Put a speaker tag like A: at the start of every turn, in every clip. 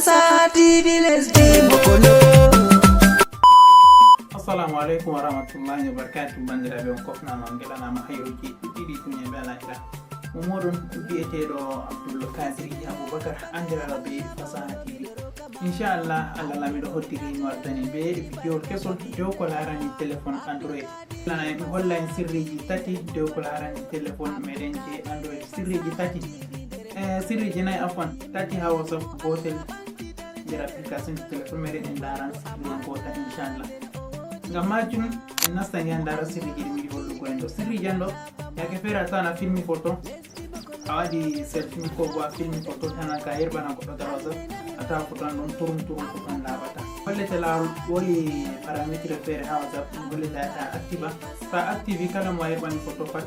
A: Fasaha TV, let's be Mokolo.
B: Assalamu alaikum warahmatullahi wabarakatuh. Bandiraɓe on kofnama on geɗanama hayruji ɗiɗi duniya be alahira. Momoɗon bi'eteɗo Abdoulkadir Aboubacar andiraɗo be Fasaha TV. Inchallah Allah lamiɗo hoddiri wardani be vidéo kesol dow ko larani téléphone Android. En holla en sirriji tati dow ko larani téléphone meɗen je Android. Sirriji tati sirriji nayi afwan tati ha WhatsApp, gotel nder application téléphone meɗen en daran sirri gotal inchallah. Ngam majum en nastan en dara sirriji ɗi miɗi hollugo en ɗo. Sirriji an ɗo yake feere a tawan a filmi photo, a waɗi selfie ko bo a filmi photo tan ka yerɓana goɗɗo nder WhatsApp, a tawa photo an ɗon turum ko tan laɓata. Hollete lawol woni paramétre feere ha WhatsApp ɗum hollete ta active. Ta active kala mo a yerɓani photo pat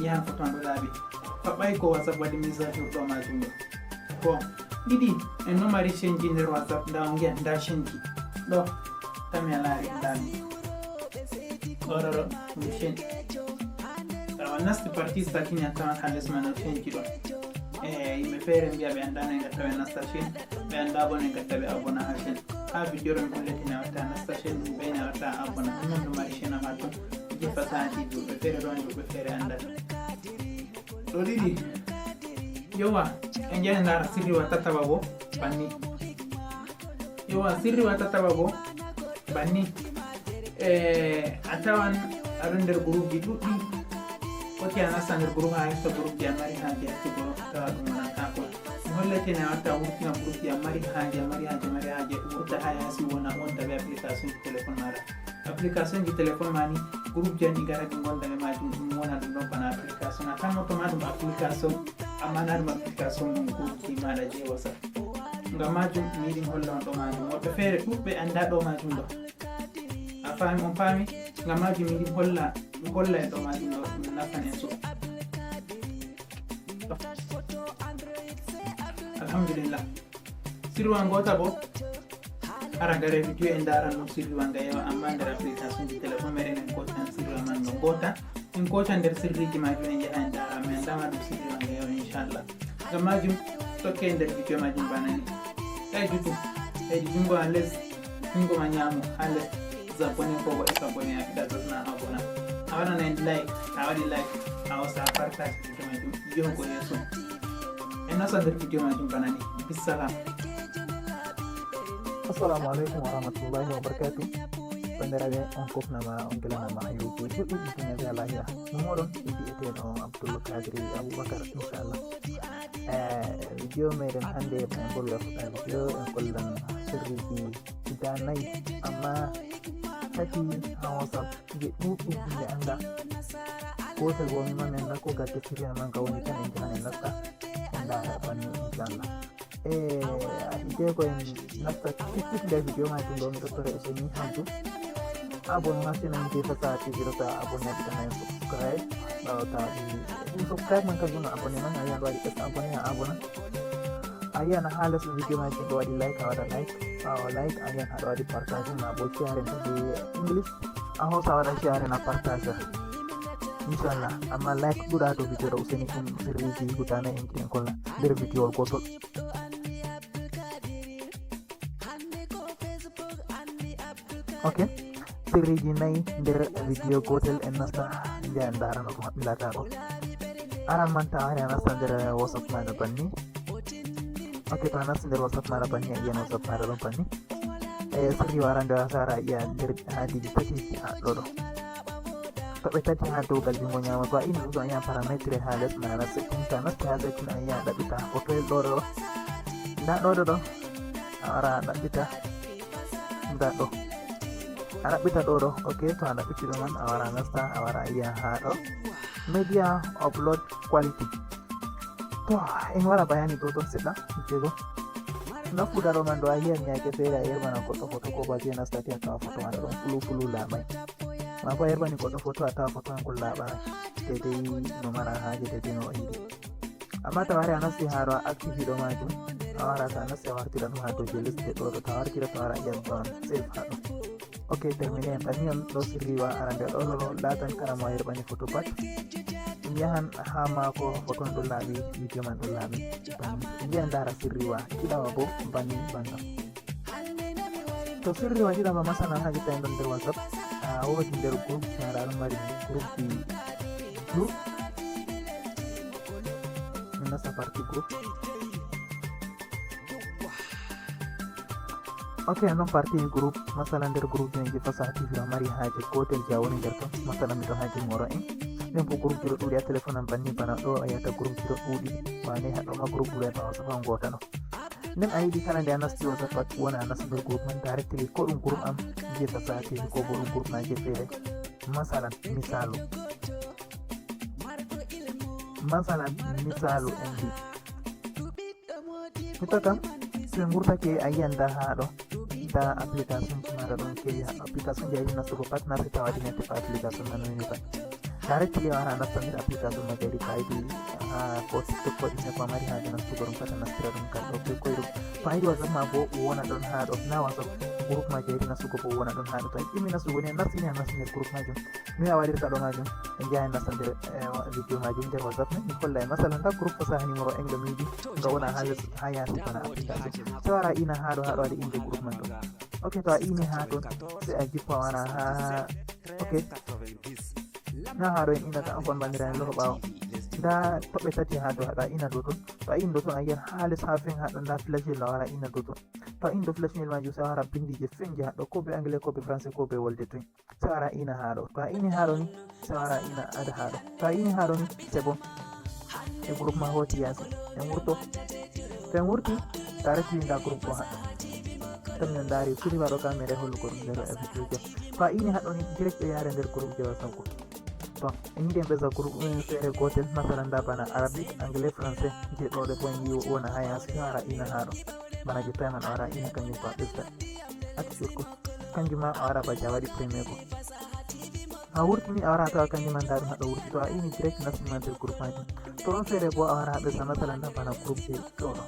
B: yahan photo an ɗo laaɓi. Faɓɓay ko WhatsApp waɗi mise à jour ɗo majum ɗo. Bon ɗiɗi en ɗo mari chaine ji nder WhatsApp, nda on giyan nda chaine ji ɗo tami a laari ndami ɗoɗo ɗum chaine. Tawa nasti partie starting a tawan ha les man chaine ji ɗon. Yimɓe feere mbiya ɓe andano e gatta ɓe nasta chaine, ɓe anda bon e gatta ɓe abona ha chaine. Ha vidéo ɗo mi holletine a watta nasta chaine ɗum ɓeyne a watta abona ɗum ɗo mari chaine ama ton je Fasaha TV. Woɓɓe feere ɗon woɓɓe feere andata. Ɗo ɗiɗi yowa en jani ndara sirri wa tataɓa bo banni. Yowa sirri wa tataɓa bo banni a tawan aɗon nder groupe ji ɗuɗɗi, foti a nasta nder groupe ha hefta groupe ji a mari haje heftugo tawa ɗum wonata ko mi holletene a watta wurtina groupe ji a mari haje wurta ha yasi wonta be application ji téléphone maɗa. Application ji téléphone ma ni groupe jan ɗi gara ɗi gonda ɓe majum ɗum wona ɗum ɗon bana application. A tanmoto ma ɗum application amma na ɗum application ɗum groupe ji maɗa je WhatsApp. Ngam majum mi yiɗi mi holla on ɗo majum. Woɓɓe feere ɗuɗɓe anda ɗo majum ɗo, a faami on faami. Ngam majum mi yiɗi mi holla en ɗo majum ɗo, ɗum nafan en so. Alhamdulillah. Sirwa ngota bo ara gare vidéo en daran ɗum sirriwa nga yewa, amma nder application ji téléphone meɗen en kotan sirriwa man no gota en kota nder sirriji majum en jaha en dara mais en dama ɗum sirriwa nga yewa inchallah. Ngam majum tokke nder vidéo majum banani jutu heydi jungo ha les, jungo ma ñaamo ha les zabone ko waɗi sabone a fiɗa tasna abona, a waɗana en like, a waɗi like a wasa a partage vidéo majum yahugo yeeso. En nasa nder vidéo majum banani. Bisalam.
C: Assalamu alaikum warahmatullahi wabarakatuh. Bandiraɓe on kofnama on gelanama hayruji ɗuɗɗi duniya be alahira. Momoɗon bi'eteɗo Abdoulkadir Aboubacar inchallah. Vidéo meɗen hande en golla vidéo en gollan sirriji guda 4 amma tati ha WhatsApp je ɗuɗɗi himɓe anda. Gotel bo miman en nako gadde sirri man ka woni tan en jahan en nasta en dara banni inchallah. Ide ko en nasta tiktik nder vidéo majum ɗo mi ɗottore useni hamdu abon hasina je Fasaha TV ɗo ta abonné ɗi tan en subscribe ɓawo ta ɗum subscribe man kanjum no abonné man a yiyan waɗi ɓes abonné a abona, a yiyan ha les vidéo majum ɗo waɗi like a waɗa like, ɓawo like a yiyan aɗa waɗi partage ma bo share to be English a hosa waɗa share na partage inchallah. Amma like ɓuura to vidéo ɗo useni ɗum sirriji guda 4 en kiɗen kolla nder vidéo gotol. Ok, sirriji 4 nder vidéo gotel en nasta nde en darano ko haɓɓilata ɗo. Aran man ta wari a nasta nder WhatsApp maɗa banni. Ok, to a nasta nder WhatsApp maɗa banni a yiyan WhatsApp maɗa ɗon banni. Sirri warande a sara a yiya nder haadiji tati ɗo ɗo toɓe tati ha dowgal jungo ñama. To a ini ɗum ɗo a yiyan paramétre ha les mana setting. Ta nasti ha setting a yiya ɗaɓɓita hotoyel ɗo ɗo nda ɗo ɗo a wara a ɗaɓɓita nda ɗo a ɗaɓɓita ɗo ɗo. Ok, to a ɗaɓɓiti ɗo man a wara nasta a wara a yiya ha ɗo media upload quality. To en wara bayani ɗo ɗon seɗɗa jego nafuɗa ɗo man ɗo a yiyan yake feere a yerbana goɗɗo photo ko baje nastati a tawa photo maɗa ɗon fulu laaɓay, ma bo a yerbani goɗɗo photo a tawa photo man gol laaɓa dedei no mara haje dedei no yiɗi. Amma ta wari a nasti ha ɗo a active ɗo majum a wara ta nasti a wartira ɗum ha dow je liste ɗo ɗo ta wartira to wara yiyan ɗon save ha ɗo. Ok, terminé en ɓanni on ɗo sirriwa arande ɗo latan kala mo a yerɓani photo pat yahan ha mako foton ɗo laaɓi video man ɗo laaɓi mbiya ndara sirriwa ɗiɗawa bo banni bantam to sirriwa ɗiɗawa masalan ha jotta en ɗon nder whatsapp a wodi nder groupe maɗa ɗon mari groupe di groupe min nasta parti groupe ok non parti groupe masalan nder groupe je fasaha tv ɗo mari haaje gotel je a woni nder ton masalan miɗo haaje numéro 1 nden bo groupe ji ɗo ɗuuɗi a téléphone am banni bana ɗo a yiyata groupe ji ɗo ɗuuɗi wane haɗoma groupe ɗuuɗi ɓawa safa gota ɗo nden a yiɗi kala nde a nasti whatsapp pat wona a nasta nder groupe man directly ko ɗum groupe am je fasaha tv ko bo ɗum groupe maje feere masalan misalu en mbi mito kam so en gurtake a yiyanda ha ɗo da application ji maɗa ɗon kewi application je a yiɗi nastugo pat nartita waɗi nete fa application man woni pat directly wara nasta nder application ma jadi ko a yiɗi ha ko tiktok ko ɗine ko a mari haje nastugo ɗum pat a nastira ɗum kan ɗo koy koyɗum to a yiɗi whatsapp ma bo wona ɗon ha ɗo na whatsapp groupe ma je yiɗi nastugo bo wona ɗon ha ɗo to a ƴimmi nastugo ni a nastini a nasti nder groupe majum noyi a waɗirta ɗo majum en jaha en nasta nder video majum nder whatsapp ni kolla e masalan ta groupe fasaha numéro en ɗo mi yiɗi nga wona ha yaasi bana application so wara ina ha ɗo waɗi inde groupe man ɗo ok to a ini ha ɗon se a jippa wara ha ok na ha ɗo en inata on bandiraɓe loho ɓawo nda toɓɓe tati ha dow haɗa ina dow ton to a ini dow ton a yiyan ha les ha fen haɗo nda flashel a wara ina dow ton to a ini dow flashel majum se a wara bindi je fen je haɗo ko be anglais ko be français ko be wolde toy se a wara ina ha ɗo to a ini ha ɗo ni se a wara ina ada ha ɗo to a ini ha ɗo ni c'est bon e groupe ma hoti yaasi en wurto to en wurti directly nda groupe o haɗo tan min daari suri waɗo kam mere hollugo ɗum nder video je to a ini haɗo ni direct ɓe yaare nder groupe je whatsapp ko to en yiɗi en ɓesa groupe feere gotel masalan nda bana arabique anglais français je ɗo ɗe bo en yi wona ha yaasi a wara ina ha ɗo bana je tawi man a wara ina kanjum ko a ɓesda acci surko kanjum ma a wara baje a waɗi premier ko a wurtini a wara tawa kanjum man nda ɗum haɗo wurti to a ini direct nastima nder groupe majum to ɗon feere bo a wara ha ɓesa masalan nda bana groupe je ɗo ɗo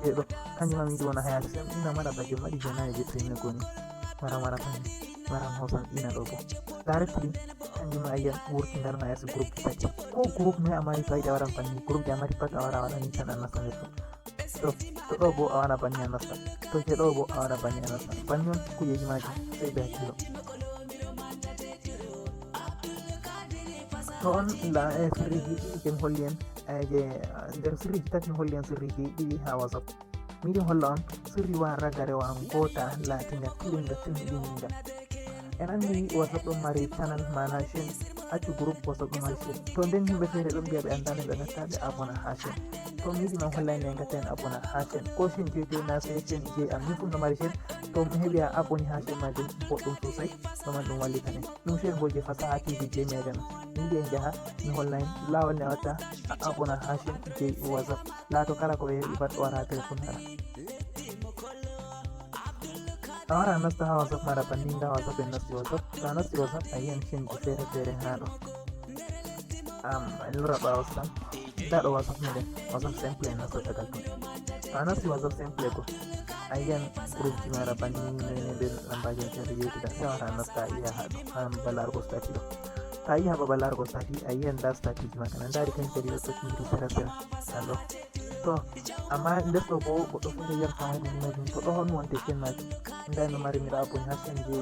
C: je ɗo kanjum ma mi yiɗi wona ha yaasi ina maɗa baje maɗi je nane je premier ko ni wara kanjum waran hosan ina ɗo bo directly kanjum a yiyan wurti ndarna yaasi groupe tati ko groupe mai a mari to a yiɗi a waran banni groupe je a mari pat a wara waɗani tan a nasta nder ton to ɗo bo a wara banni a nasta to je ɗo bo a wara banni a nasta banni on kujeji majum sey ɓe hakkilo to on la sirriji ɗiɗi ken holli en je nder sirriji tati mi holli en sirriji ɗiɗi ha whatsapp miɗin holla on sirri wa ragarewa gota latinga tilinga timmiɗininga en andi whatsapp ɗon mari channel mana chaine accu groupe whatsapp ɗon mari chaine to nden himɓe feere ɗon mbiya ɓe andani ɓe gattaɓe abona ha chaine to mi yiɗi man hollani en gatta en abona ha chaine ko chaine je na se chaine je am min fu no mari chaine to mi heeɓi a aboni ha chaine majum boɗɗum sosai ɗoman ɗum wallitan en ɗum chaine bo je fasaha tv je meɗen mi yiɗi en jaha mi holla en lawol ne watta a abona ha chaine je whatsapp laato kala ko ɓe heeɓi pat wara ha téléphone haɗa a wara nasta ha whatsapp maɗa banni nda whatsapp en nasti whatsapp to a nasti whatsapp a yiyan chaine ji feere feere ha ɗo en lora ɓawo tan nda ɗo whatsapp meɗen whatsapp simple en nasta tagal ton to a nasti whatsapp simple ko a yiyan groupe ji maɗa banni nene ɓe lambaji en feere yewtida se wara nasta a yiya ha ɗo ha balargo stati ɗo to a yi ha babal largo stati a yiyan nda stati ji makana ndari kan kadi ɗo tokkidiri sera sera tan ɗo to amma nder ɗo bo goɗɗo feere yiyata famani majum to ɗo hon wonte chaine majum nda no mari miɗo aboni ha chaine je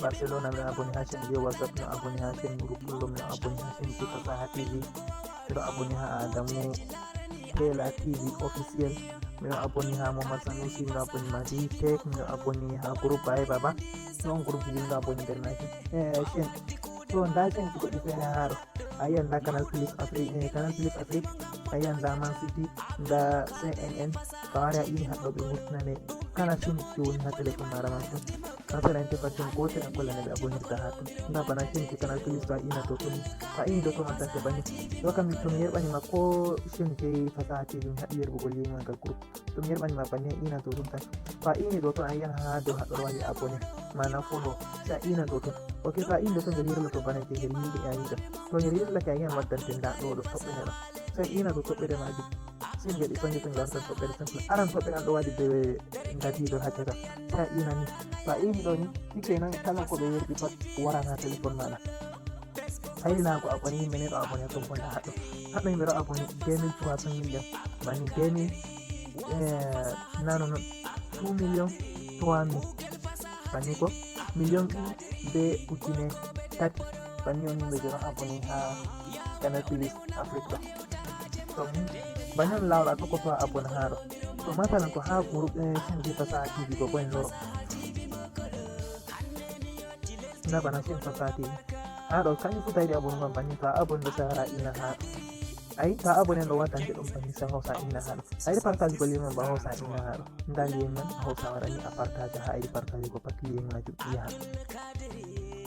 C: barcelona miɗo aboni ha chaine je whatsapp miɗo aboni ha chaine rupullo miɗo aboni ha chaine je fasaha tv miɗo aboni ha adamu tela tv officiel miɗo aboni ha momad sanusi miɗo aboni ma dtek miɗo aboni ha groupe baye baba ɗon groupe ji miɗo aboni nder naki chaine to nda chaine ji goɗɗi feere ha ɗo a yiyan nda canal plus afrique a yiyan nda man city nda cnn to a wari a ini haɗɗo ɓe wurtinane kala chaine je woni ha téléphone maɗa man fu masalan tefa chaine gotel en kollane ɓe abonirta ha ton nda bana chaine je canal plus to a ina to ton to a ini do ton antante banni ɗo kam to mi yerɓanima ko chaine je fasaha tv mi haɗi yerɓugol yimangal groupe to mi yerɓanima banni a ina to ton tan to a ini ɗo ton a yiyan ha dow haɗɗo waɗi abonné mana follow se a ina ɗo ton ok to a ini ɗo ton ngel yirla to bana je ngel yiɗi a yiɗa to ngel yirlake a yiyan waddante nda ɗo ɗo toɓɓere ɗo se ina ɗo toɓɓere majum sin geɗi soñi to gartan toɓɓere simple aran toɓɓere an ɗo waɗi be ngadiɗo ha caka se a ina ni to a ini ɗo ni hike nan kala ko ɓe yerɓi pat waran ha téléphone maɗa hayla ko abone yimɓe neɗo abone to bonda haɗo yimɓe ɗo abone 2300 million bani 2000 nano non 2 million 3000 bani ko million be ujune tati bani on yimɓe jeno abone ha Canal Plus Afrique ɗo to bani on lawɗa to ko to abone ha ɗo to masalan ko ha groupe chaine Fasaha TV ko boen loro na bana chaine Fasaha TV haɗo kañum fu tawiɗi abonnement banni to a abonne ɗo sahara ina haɗo ayi to a abonne ɗo waddante ɗum banni sa hawsa ina haɗo ayiɗi partage ko limen ba hawsa ina haɗo nda liyen man hawsa warani a partage ha ayiɗi partage ko pat liyen majum yaha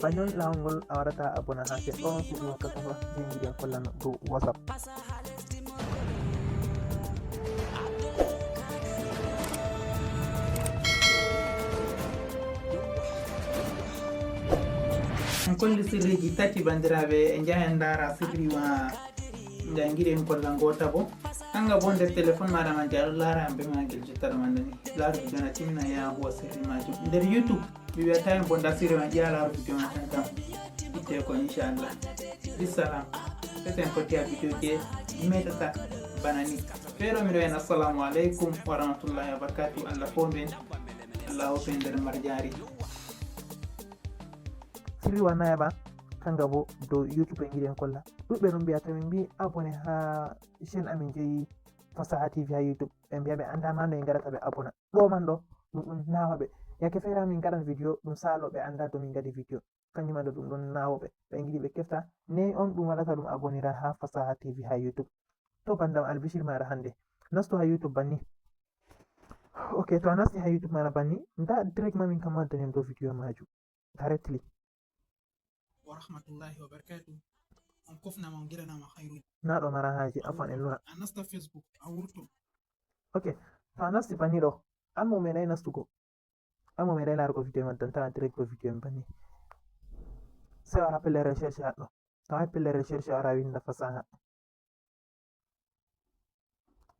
C: bañon lawol ngol a waɗata abona ha se ɗon suɗi wakkata fa jengiɗi a kollano dow WhatsApp
B: en kolli sirriji tati bandiraɓe e jahen dara sirriwa janguiɗen kolla gota bo hanga bo nder téléphone maɗa ma je aɗo lara be magel jottaɗo ma nani laaru video na timina ya huwa sirri majum nder YouTube mi wiyata en bonda sirri ma ƴeya laaru video ma tan kam itte ko inchallah bisalam seten fotti ha video je metata banani feero miɗo en assalamu aleykum wa rahmatullahi wa barakatuh allah fomben allah hopen nder marjari
C: sirri wannayaɓa kanga bo dow YouTube en giɗen kolla ɗuɓɓe ɗum mbiya tomin mbi abonné ha chaine amin jeeyi Fasaha TV ha YouTube ɓe mbiya ɓe andama no e gaɗata ɓe abona ɗo man ɗo ɗum nawa ɓe yake feere min gaɗan vidéo ɗum salo ɓe anda to min gaɗi vidéo kanjum ado ɗum ɗon nawoɓe ɓe giɗi ɓe kefta ne on ɗum waɗata ɗum abonira ha Fasaha TV ha YouTube to bandam albishir maɗa hande nastu ha YouTube banni ok to a nasti ha YouTube maɗa banni nda direct ma min kam waddanim dow vidéo majum directly
B: wa rahmatullahi wa barakatuh on kofnama on giɗanama hayruji
C: na ɗo mara haji afan en lora
B: a nasta Facebook a wurto
C: ok to a nasti banni ɗo an mo meeɗay nastugo an mo meeɗay larugo vidéo man tan tawa direct ɗo vidéo en banni sai wara pelle recherche haɗɗo to wawi pelle recherche wara winda Fasaha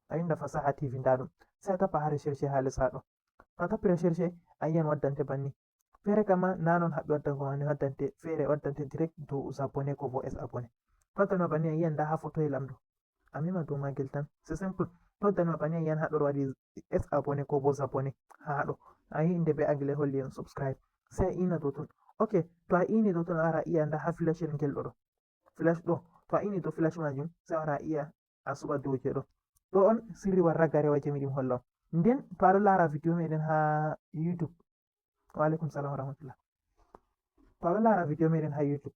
C: a winda Fasaha TV nda ɗum sai a tappa ha recherche ha les haɗo to a tappi recherche a yiyan waddante banni feere kama nanon haɓɓe waddanko mani waddante feere waddante direct dow abonné ko bo abonné waddano banni a yiyan nda ha photoyel am ɗo a mema dow magel tan c'est simple to waddanma banni a yiyan haɗo ɗo waɗi abonné ko bo abonné ha haɗo a yi inde be anglais holli en subscribe sai a ina dow ton ok to a ini dow ton a wara iya nda ha flashel ngel ɗo flash ɗo to a ini dow flash majum sai a wara iya a suɓa dow je ɗo ɗo on sirri warra garewa je miɗin holla on nden to aɗo lara vidéo meɗen ha YouTube waaleykum salam wa rahmatullah to aɗo lara vidéo meɗen ha YouTube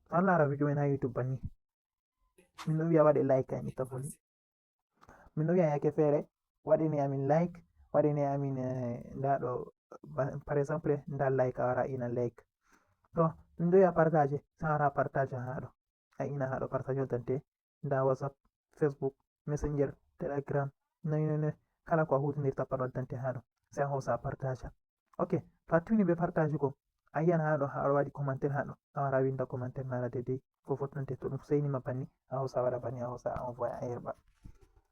C: to aɗo lara vidéo men ha YouTube banni min ɗo wiya waɗe like an itta foli min ɗo wiya yake feere waɗini amin like waɗini amin nda ɗo par exemple nda like a wara ina like to min ɗo wiya partage sa wara partage ha ɗo a ina haɗo partage waddante nda WhatsApp Facebook Messenger Telegram noy kala ko a hutinirta pat waddante haɗo sai a hosa partage ok to a timini be partage ko a yiyan haɗo haɗo waɗi commentaire haɗo a wara winda commentaire maɗa dedei ko fottante to ɗum seynima banni a hosa waɗa banni a hosa a envoya a yerɓa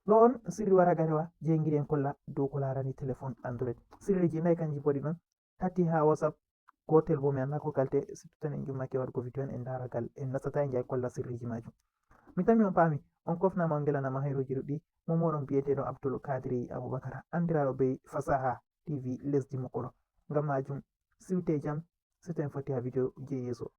C: ɗo on sirri wara garewa je giɗen kolla dow ko larani téléphone Android sirriji nayi kanji boɗi ɗon tati ha WhatsApp gotel bo mi anda ko kalte surtout tan en jummake waɗugo vidéo en daragal en nasata en jay kolla sirriji majum mi tami on paami on kofnama on gelanama hayruji ɗuɗɗi momoɗon biyeteɗo Abdoul Kadri Aboubakar andiraɗo be Fasaha TV lesdi Mokoro ngam majum siwte jam sito en fotti ha vidéo je yeeso.